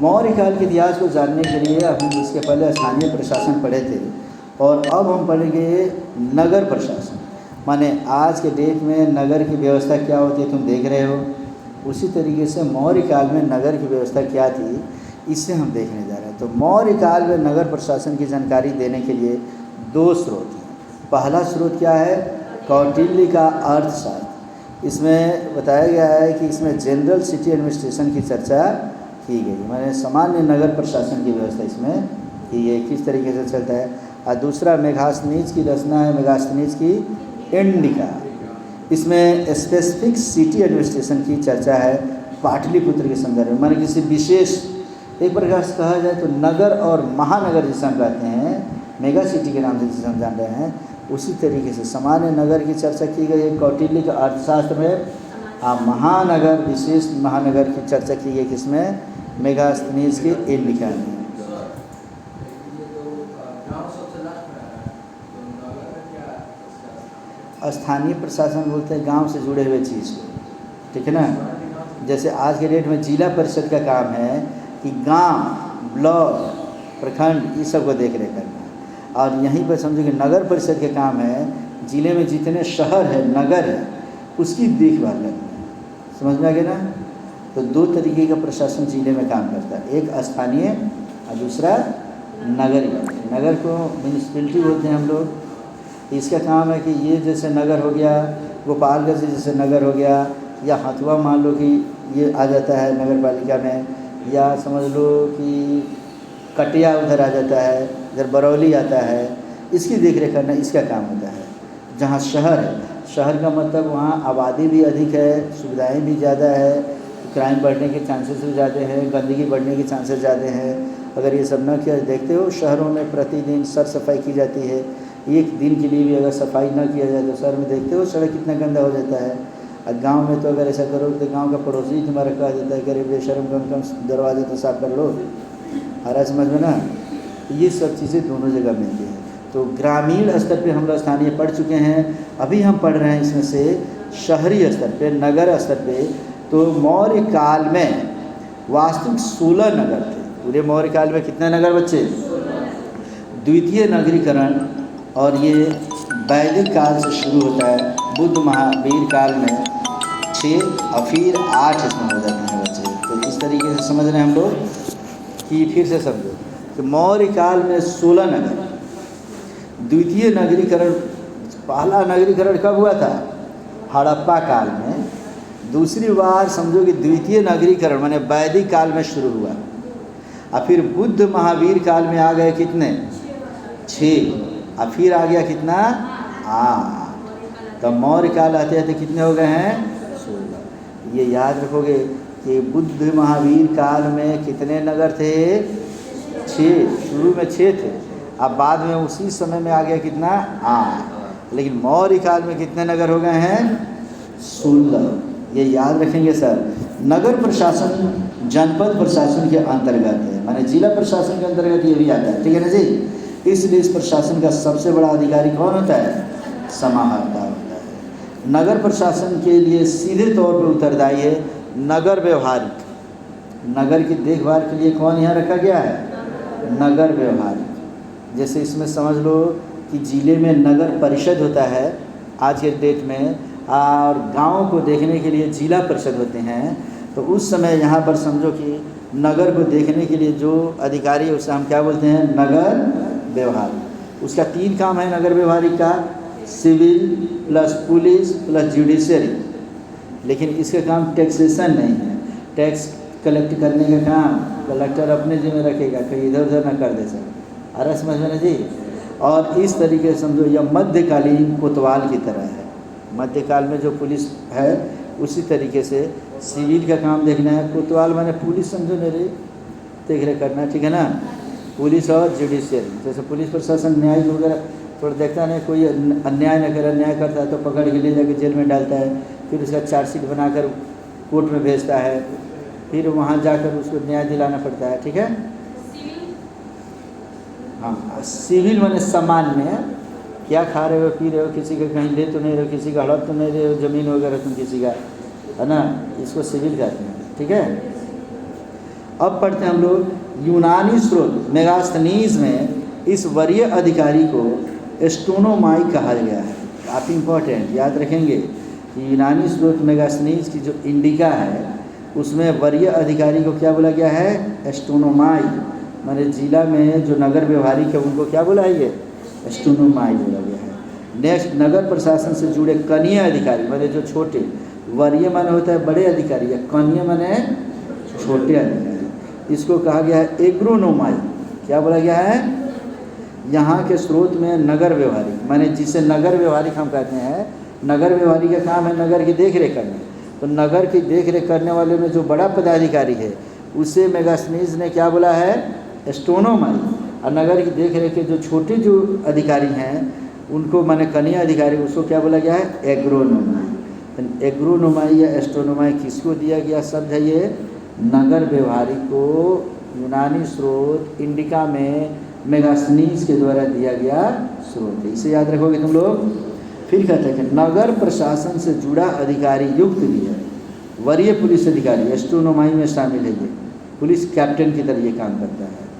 मौर्य काल के इतिहास को जानने के लिए हम इसके पहले स्थानीय प्रशासन पढ़े थे और अब हम पढ़ेंगे नगर प्रशासन। माने आज के डेट में नगर की व्यवस्था क्या होती है तुम देख रहे हो, उसी तरीके से मौर्य काल में नगर की व्यवस्था क्या थी इससे हम देखने जा रहे हैं। तो मौर्य काल में नगर प्रशासन की जानकारी देने के लिए दो स्रोत हैं। पहला स्रोत क्या है, कौटिल्य का अर्थशास्त्र। इसमें बताया गया है कि इसमें जनरल सिटी एडमिनिस्ट्रेशन की चर्चा की गई, माने सामान्य नगर प्रशासन की व्यवस्था इसमें कि ये किस तरीके से चलता है। और दूसरा मेगास्थनीज की रचना है, मेगास्थनीज की इंडिका। इसमें स्पेसिफिक सिटी एडमिनिस्ट्रेशन की चर्चा है पाटलिपुत्र के संदर्भ में, माने किसी विशेष एक प्रकार से कहा जाए तो नगर और महानगर जिसे हम कहते हैं, मेगा सिटी के नाम से जिसे हम जान रहे हैं, उसी तरीके से सामान्य नगर की चर्चा की गई है कौटिल्य के अर्थशास्त्र में। महानगर, विशेष महानगर की चर्चा की गई किसमें, मेगास्थनीज के इंडिका में। स्थानीय प्रशासन बोलते हैं गांव से जुड़े हुए चीज़ को, ठीक है ना। जैसे आज के डेट में जिला परिषद का काम है कि गांव, ब्लॉक, प्रखंड ये सब को देख रेख करना। और यहीं पर समझो कि नगर परिषद के काम है जिले में जितने शहर है, नगर है, उसकी देखभाल करना। समझ में आ गया ना। तो दो तरीके का प्रशासन जिले में काम करता है, एक स्थानीय और दूसरा नगरीय। नगर को म्यूनिसिपैलिटी बोलते हैं हम लोग। इसका काम है कि ये जैसे नगर हो गया, गोपालगंज जैसे नगर हो गया, या हथुआ मान लो कि ये आ जाता है नगर पालिका में, या समझ लो कि कटिया उधर आ जाता है, इधर बरौली आता है, इसकी देख रेख करना इसका काम होता है। जहाँ शहर है, शहर का मतलब वहाँ आबादी भी अधिक है, सुविधाएं भी ज़्यादा है, क्राइम बढ़ने के चांसेस भी ज़्यादा हैं, गंदगी बढ़ने के चांसेस ज़्यादा हैं। अगर ये सब न किया, देखते हो शहरों में प्रतिदिन सर सफाई की जाती है, एक दिन के लिए भी अगर सफाई न किया जाए तो शहर में देखते हो सड़क कितना गंदा हो जाता है। और गांव में तो अगर ऐसा करो तो गांव का पड़ोसी ही तुम्हारा कह देता है कि अरे बेशर्म, कम दरवाजे तो साफ कर लो। आ रहा समझ में ना। ये सब चीज़ें दोनों जगह मिलती हैं। तो ग्रामीण स्तर पे हम लोग स्थानीय पढ़ चुके हैं, अभी हम पढ़ रहे हैं इसमें से शहरी स्तर पे, नगर स्तर पे। तो मौर्य काल में वास्तविक 16 नगर थे। पूरे मौर्य काल में कितने नगर बच्चे? द्वितीय नगरीकरण, और ये वैदिक काल से शुरू होता है। बुद्ध महावीर काल में 6 और फिर 8 इसमें हो जाते हैं बच्चे। तो इस तरीके से समझ रहे हैं हम लोग कि फिर से समझो कि मौर्य काल में 16 नगर। द्वितीय नगरीकरण, पहला नगरीकरण कब हुआ था? हड़प्पा काल में। दूसरी बार समझो कि द्वितीय नगरीकरण माने वैदिक काल में शुरू हुआ, और फिर बुद्ध महावीर काल में आ गए कितने? 6, और फिर आ गया कितना? 8। तो मौर्य काल आते आते कितने हो गए हैं? 16। ये याद रखोगे कि बुद्ध महावीर काल में कितने नगर थे? 6। शुरू में 6 थे, अब बाद में उसी समय में आ गया कितना? 8। लेकिन मौर्य काल में कितने नगर हो गए हैं? 16। ये याद रखेंगे सर। नगर प्रशासन जनपद प्रशासन के अंतर्गत है, माने जिला प्रशासन के अंतर्गत ये भी आता है, ठीक है ना जी। इसलिए इस प्रशासन का सबसे बड़ा अधिकारी कौन होता है? समाहर्ता होता है। नगर प्रशासन के लिए सीधे तौर पर उत्तरदायी है नगर व्यवहारिक। नगर की देखभाल के लिए कौन यहाँ रखा गया है? नगर व्यवहारिक। जैसे इसमें समझ लो कि जिले में नगर परिषद होता है आज के डेट में, और गाँव को देखने के लिए जिला परिषद होते हैं। तो उस समय यहाँ पर समझो कि नगर को देखने के लिए जो अधिकारी है उसे हम क्या बोलते हैं? नगर व्यवहारिक। उसका 3 काम है नगर व्यवहारिक का, civil plus police plus judiciary. लेकिन इसका काम टैक्सेशन नहीं है, टैक्स कलेक्ट करने का काम कलेक्टर अपने जिम्मे रखेगा, कहीं इधर उधर ना कर दे सर। अरे समझ में ना जी। और इस तरीके से समझो यह मध्यकालीन कोतवाल की तरह है। मध्यकाल में जो पुलिस है उसी तरीके से सिविल का काम देखना है। कोतवाल माने पुलिस, समझो मेरे देख रेख करना, ठीक है ना। पुलिस और जुडिशियरी, जैसे पुलिस प्रशासन न्यायिक वगैरह थोड़ा देखता नहीं, कोई अन्याय न करे, अन्याय करता है तो पकड़ के ले जाकर जेल में डालता है, फिर उसका चार्जशीट बनाकर कोर्ट में भेजता है, फिर वहाँ जाकर उसको न्याय दिलाना पड़ता है, ठीक है। हाँ, सिविल माने सामान्य, क्या खा रहे हो, पी रहे हो, किसी का कहीं ले तो नहीं रहे हो, किसी का हड़प तो नहीं रहे हो, ज़मीन वगैरह तुम किसी का, है ना, इसको सिविल कहते हैं, ठीक है। अब पढ़ते हैं हम लोग यूनानी स्रोत मेगास्थनीज में इस वरीय अधिकारी को एस्ट्रोनोमाई कहा गया है। काफ़ी इम्पोर्टेंट, याद रखेंगे कि यूनानी स्रोत मेगास्थनीज की जो इंडिका है उसमें वरीय अधिकारी को क्या बोला गया है? एस्ट्रोनोमाई। माने जिला में जो नगर व्यवहारिक है उनको क्या बोला है? ये एस्ट्रोनोमाई बोला गया है। नेक्स्ट, नगर प्रशासन से जुड़े कनीय अधिकारी माने जो छोटे, वरीय माने होता है बड़े अधिकारी या कनीय माने छोटे अधिकारी, इसको कहा गया है एग्रोनोमाई। क्या बोला गया है? यहाँ के स्रोत में नगर व्यवहारिक माने जिसे नगर व्यवहारिक हम कहते हैं, नगर व्यवहारिक का काम है नगर की देख रेख करना। तो नगर की देख रेख करने वाले में जो बड़ा पदाधिकारी है उसे मेगास्थनीज ने क्या बोला है? एस्ट्रोनोमाई। और नगर की देख रेख के जो छोटे जो अधिकारी हैं उनको माने कनीय अधिकारी, उसको क्या बोला गया है? एग्रोनोमाई। तो एग्रोनोमाई या एस्ट्रोनोमाई किसको दिया गया शब्द है? ये नगर व्यवहारिक को यूनानी स्रोत इंडिका में मेगास्थनीज के द्वारा दिया गया स्रोत है। इसे याद रखोगे तुम लोग। फिर कहते हैं कि नगर प्रशासन से जुड़ा अधिकारी युक्त भी है। वरीय पुलिस अधिकारी एस्ट्रोनोमाई में शामिल है। ये पुलिस कैप्टन की तरह ये काम करता है।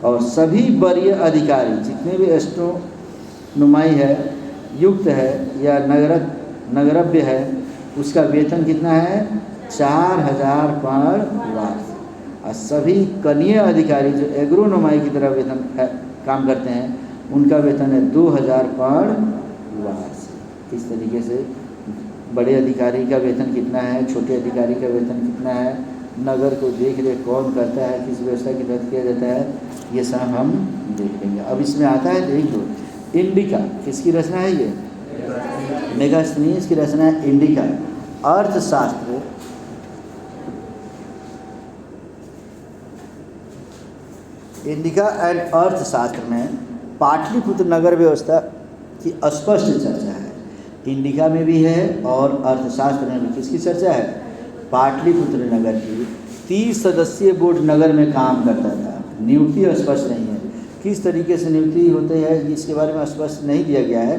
और सभी वरीय अधिकारी जितने भी एस्ट्रोनोमाई है युक्त है या नगरभ्य है, उसका वेतन कितना है? 4000 पर वर्ष। और सभी कनीय अधिकारी जो एग्रोनोमाई की तरह वेतन काम करते हैं उनका वेतन है 2000 पर वर्ष। इस तरीके से बड़े अधिकारी का वेतन कितना है, छोटे अधिकारी का वेतन कितना है, नगर को देख रेख कौन करता है, किस व्यवस्था के तहत किया जाता है, ये सब हम देख लेंगे। अब इसमें आता है देख दो, इंडिका किसकी रचना है? ये मेगास्थनीज की रचना है इंडिका। अर्थशास्त्र इंडिका एंड अर्थशास्त्र में पाटलिपुत्र नगर व्यवस्था की स्पष्ट चर्चा है। इंडिका में भी है और अर्थशास्त्र में भी किसकी चर्चा है? पाटलिपुत्र नगर की। 30 सदस्यीय बोर्ड नगर में काम करता था। नियुक्ति स्पष्ट नहीं है, किस तरीके से नियुक्ति होती है इसके बारे में स्पष्ट नहीं दिया गया है,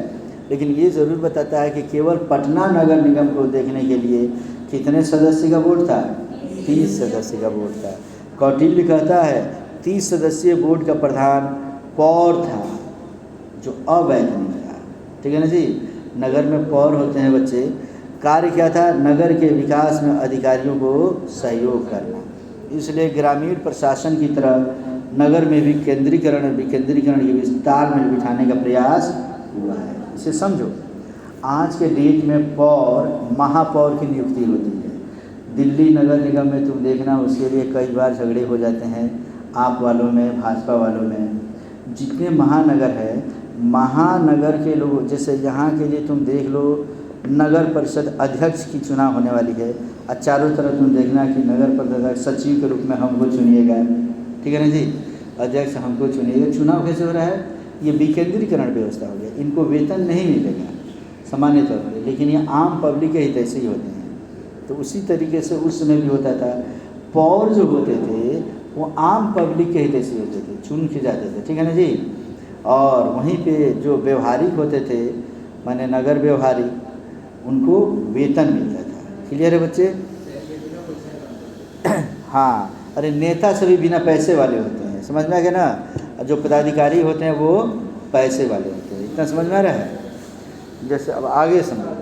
लेकिन ये ज़रूर बताता है कि केवल पटना नगर निगम को देखने के लिए कितने सदस्य का बोर्ड था? 30 सदस्य का बोर्ड था। कौटिल्य कहता है 30 सदस्यीय बोर्ड का प्रधान पौर था जो अवैतनिक था। ठीक है ना जी। नगर में पौर होते हैं बच्चे। कार्य क्या था? नगर के विकास में अधिकारियों को सहयोग करना। इसलिए ग्रामीण प्रशासन की तरह नगर में भी केंद्रीकरण विकेंद्रीकरण के विस्तार में बिठाने का प्रयास हुआ है। इसे समझो। आज के डेट में पौर महापौर की नियुक्ति होती है। दिल्ली नगर निगम में तुम देखना उसके लिए कई बार झगड़े हो जाते हैं, आप वालों में, भाजपा वालों में। जितने महानगर है, महानगर के लोग, जैसे यहाँ के लिए तुम देख लो नगर परिषद अध्यक्ष की चुनाव होने वाली है और चारों तरफ तुम देखना कि नगर परिषद सचिव के रूप में हमको चुनिएगा। ठीक है ना जी, अध्यक्ष हमको चुनिएगा। चुनाव कैसे हो रहा है? ये विकेंद्रीकरण व्यवस्था हो गया। इनको वेतन नहीं मिलेगा सामान्य तौर पर, लेकिन ये आम पब्लिक के हित ऐसे ही होते हैं। तो उसी तरीके से उस समय भी होता था। पौर जो होते थे वो आम पब्लिक के हित से होते थे, चुन के जाते थे। ठीक है ना जी। और वहीं पे जो व्यवहारिक होते थे माने नगर व्यवहारिक, उनको वेतन मिलता था। क्लियर है बच्चे? हाँ, अरे नेता सभी बिना पैसे वाले होते हैं, समझ में आ गया ना। जो पदाधिकारी होते हैं वो पैसे वाले होते हैं। इतना समझ में आ रहा है? जैसे अब आगे समझो,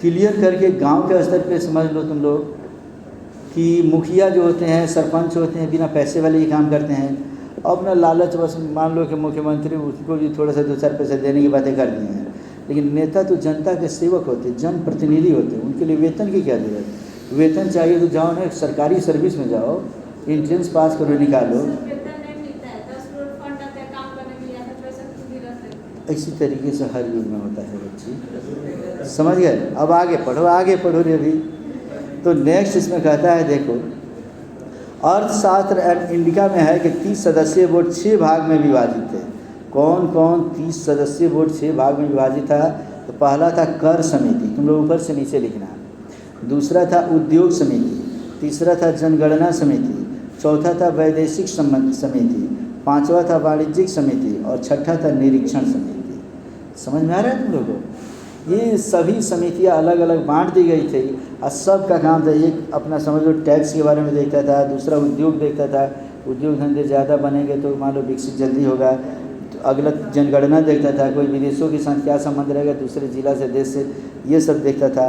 क्लियर करके गांव के स्तर पे समझ लो तुम लोग कि मुखिया जो होते हैं, सरपंच होते हैं, बिना पैसे वाले ही काम करते हैं। अब ना लालच बस मान लो कि मुख्यमंत्री उसको भी थोड़ा सा 2-4 पैसे देने की बातें कर दी हैं, लेकिन नेता तो जनता के सेवक होते, जनप्रतिनिधि होते, उनके लिए वेतन की क्या जरूरत? वेतन चाहिए तो जाओ ना सरकारी सर्विस में जाओ, इंट्रेंस पास करो, निकालो। इसी तरीके से हर युग में होता है बच्ची, समझ गए? अब आगे पढ़ो रे अभी। तो नेक्स्ट इसमें कहता है देखो, अर्थशास्त्र एंड इंडिका में है कि 30 सदस्यीय बोर्ड 6 भाग में विभाजित थे। कौन कौन 30 सदस्यीय बोर्ड 6 भाग में विभाजित था? तो पहला था कर समिति, तुम लोग ऊपर से नीचे लिखना। दूसरा था उद्योग समिति, तीसरा था जनगणना समिति, चौथा था वैदेशिक समिति, पांचवा था वाणिज्यिक समिति और छठा था निरीक्षण समिति। समझ में आ रहा है तुम लोगों को? ये सभी समितियाँ अलग अलग बांट दी गई थी और सबका काम था। एक अपना समझ लो टैक्स के बारे में देखता था, दूसरा उद्योग देखता था, उद्योग धंधे ज़्यादा बनेंगे तो मान लो विकसित जल्दी होगा। तो अगला जनगणना देखता था, कोई विदेशों के साथ क्या संबंध रहेगा दूसरे जिला से, देश से, ये सब देखता था।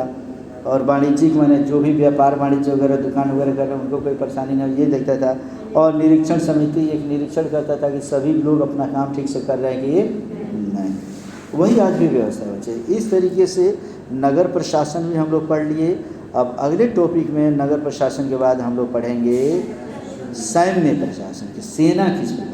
और वाणिज्यिक माने जो भी व्यापार वाणिज्य वगैरह दुकान वगैरह कर रहे हैं उनको कोई परेशानी नहीं हो, ये देखता था। और निरीक्षण समिति एक निरीक्षण करता था कि सभी लोग अपना काम ठीक से कर रहे हैं कि ये नहीं। वही आज भी व्यवस्था है बच्चे। इस तरीके से नगर प्रशासन भी हम लोग पढ़ लिए। अब अगले टॉपिक में नगर प्रशासन के बाद हम लोग पढ़ेंगे सैन्य प्रशासन की, सेना किस प्रकार